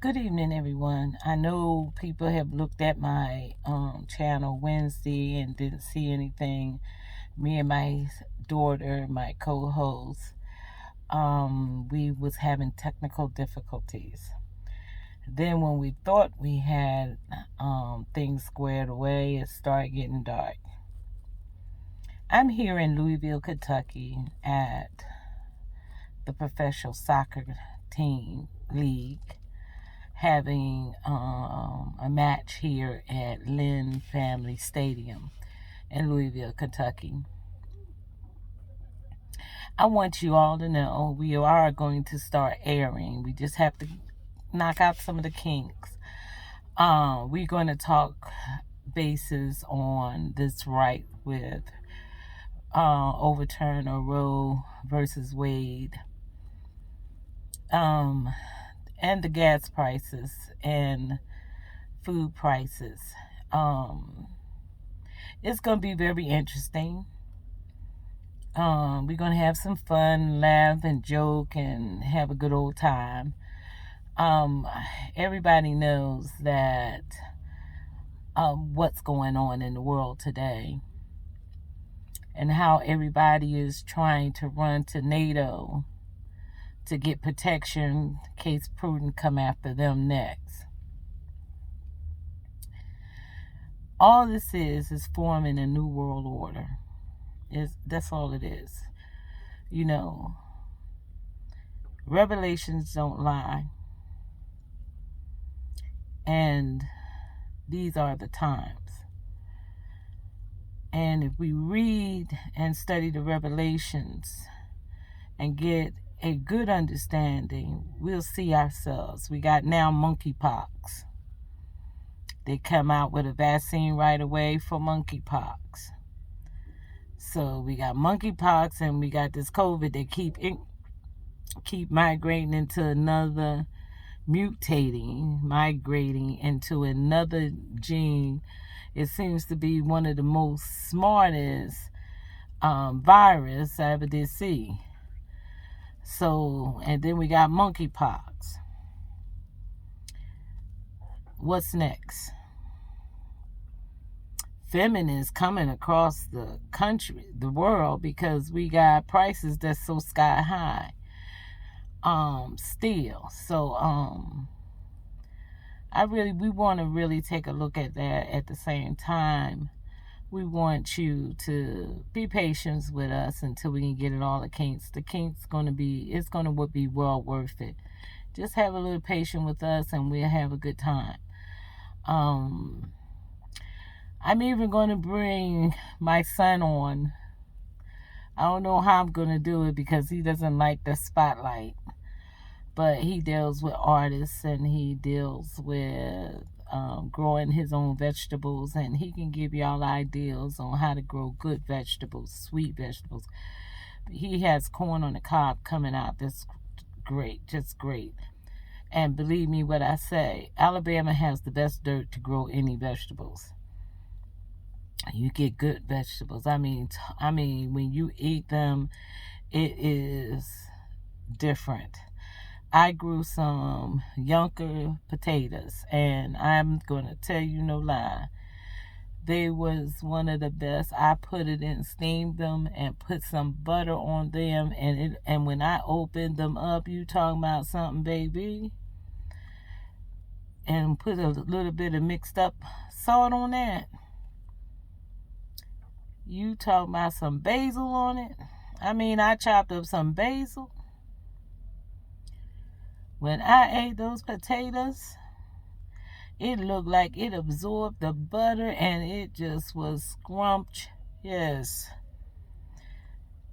Good evening, everyone. I know people have looked at my channel Wednesday and didn't see anything. Me and my daughter, my co-host, we was having technical difficulties. Then when we thought we had things squared away, it started getting dark. I'm here in Louisville, Kentucky at the professional soccer team league having a match here at Lynn Family Stadium in Louisville, Kentucky. I want you all to know we are going to start airing. We just have to knock out some of the kinks. We're going to talk bases on this right with overturn or Roe versus Wade. And the gas prices and food prices. It's going to be very interesting. We're going to have some fun, laugh, and joke, and have a good old time. Everybody knows that what's going on in the world today and how everybody is trying to run to NATO to get protection in case Putin come after them next. All this is forming a new world order. That's all it is. You know, revelations don't lie. And these are the times. And if we read and study the revelations and get a good understanding, we'll see ourselves. We got now monkeypox. They come out with a vaccine right away for monkeypox. So we got monkeypox and we got this COVID that keep migrating into another, migrating into another gene. It seems to be one of the most smartest virus I ever did see. So, and then we got monkeypox. What's next? Feminists coming across the country, the world, because we got prices that's so sky high. Still. So, we want to really take a look at that. At the same time, we want you to be patient with us until we can get it all the kinks. The kinks it's going to be well worth it. Just have a little patience with us and we'll have a good time. I'm even going to bring my son on. I don't know how I'm going to do it because he doesn't like the spotlight. But he deals with artists and he deals with growing his own vegetables. And he can give y'all ideas on how to grow good vegetables, sweet vegetables. He has corn on the cob coming out that's great, just great. And believe me what I say, Alabama has the best dirt to grow any vegetables. You get good vegetables. I mean, when you eat them, it is different. I grew some Yunker potatoes, and I'm going to tell you no lie. They was one of the best. I put it in, steamed them, and put some butter on them, and when I opened them up, you talking about something, baby, and put a little bit of mixed up salt on that. You talking about some basil on it? I chopped up some basil. When I ate those potatoes, it looked like it absorbed the butter and it just was scrumptious.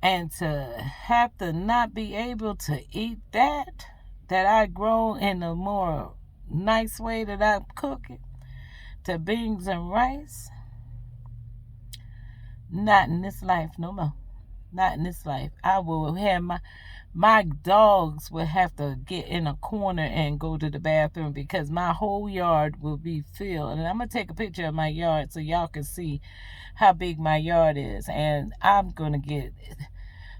And to have to not be able to eat that I grow in a more nice way that I cook it, to beans and rice, not in this life no more. Not in this life. I will have my dogs will have to get in a corner and go to the bathroom because my whole yard will be filled. And I'm going to take a picture of my yard so y'all can see how big my yard is. And I'm going to get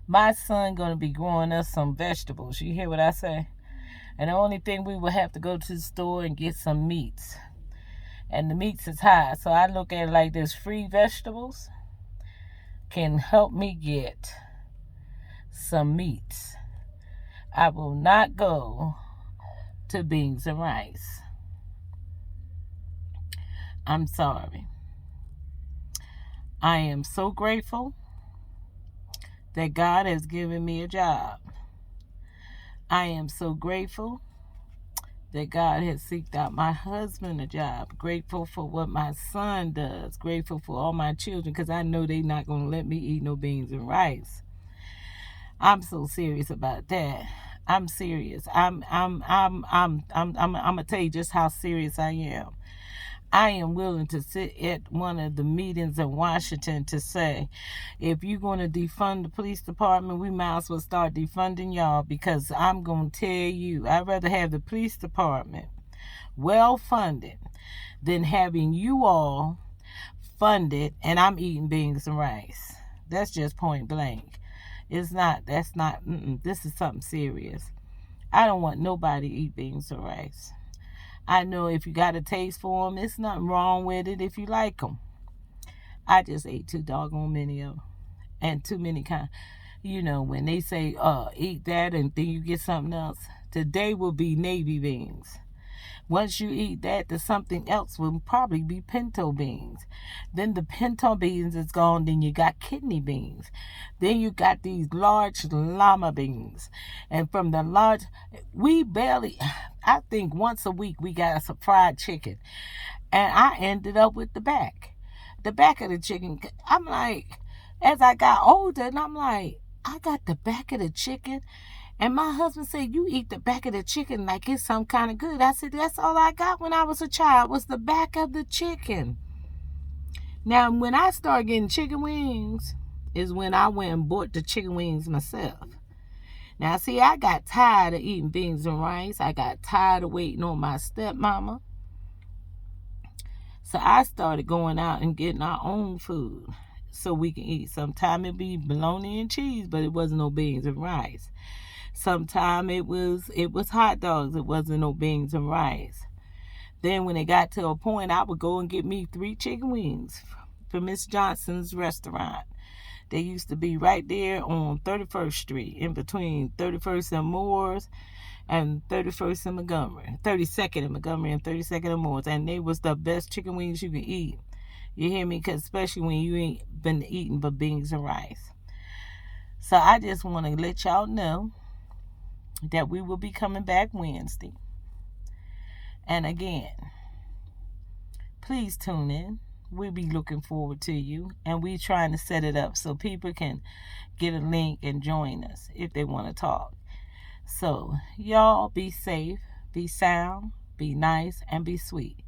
my son going to be growing us some vegetables. You hear what I say? And the only thing we would have to go to the store and get some meats. And the meats is high. So I look at it like this: free vegetables can help me get some meats. I will not go to beans and rice. I'm sorry. I am so grateful that God has given me a job. I am so grateful that God has seeked out my husband a job. Grateful for what my son does. Grateful for all my children, because I know they're not going to let me eat no beans and rice. I'm so serious about that. I'm serious. I'm gonna tell you just how serious I am. I am willing to sit at one of the meetings in Washington to say, if you're going to defund the police department, we might as well start defunding y'all, because I'm going to tell you, I'd rather have the police department well funded than having you all funded and I'm eating beans and rice. That's just point blank. This is something serious. I don't want nobody to eat beans and rice. I know if you got a taste for them, there's nothing wrong with it if you like them. I just ate too doggone many of them. And too many kind. When they say, eat that and then you get something else. Today will be navy beans. Once you eat that, the something else will probably be pinto beans. Then the pinto beans is gone. Then you got kidney beans. Then you got these large llama beans. And from the large, I think once a week we got some fried chicken. And I ended up with the back of the chicken. I'm like, as I got older, and I'm like, I got the back of the chicken. And my husband said, you eat the back of the chicken like it's some kind of good. I said, that's all I got when I was a child, was the back of the chicken. Now, when I started getting chicken wings is when I went and bought the chicken wings myself. Now, see, I got tired of eating beans and rice. I got tired of waiting on my stepmama. So I started going out and getting our own food so we can eat. Sometimes it'd be bologna and cheese, but it wasn't no beans and rice. Sometimes it was hot dogs. It wasn't no beans and rice. Then when it got to a point, I would go and get me 3 chicken wings from Miss Johnson's restaurant. They used to be right there on 31st Street, in between 31st and Moores and 31st and Montgomery. 32nd and Montgomery and 32nd and Moores. And they was the best chicken wings you could eat. You hear me? Because especially when you ain't been eating but beans and rice. So I just want to let y'all know that we will be coming back Wednesday. And again, please tune in. We'll be looking forward to you. And we're trying to set it up so people can get a link and join us if they want to talk. So, y'all be safe, be sound, be nice, and be sweet.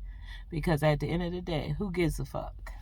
Because at the end of the day, who gives a fuck?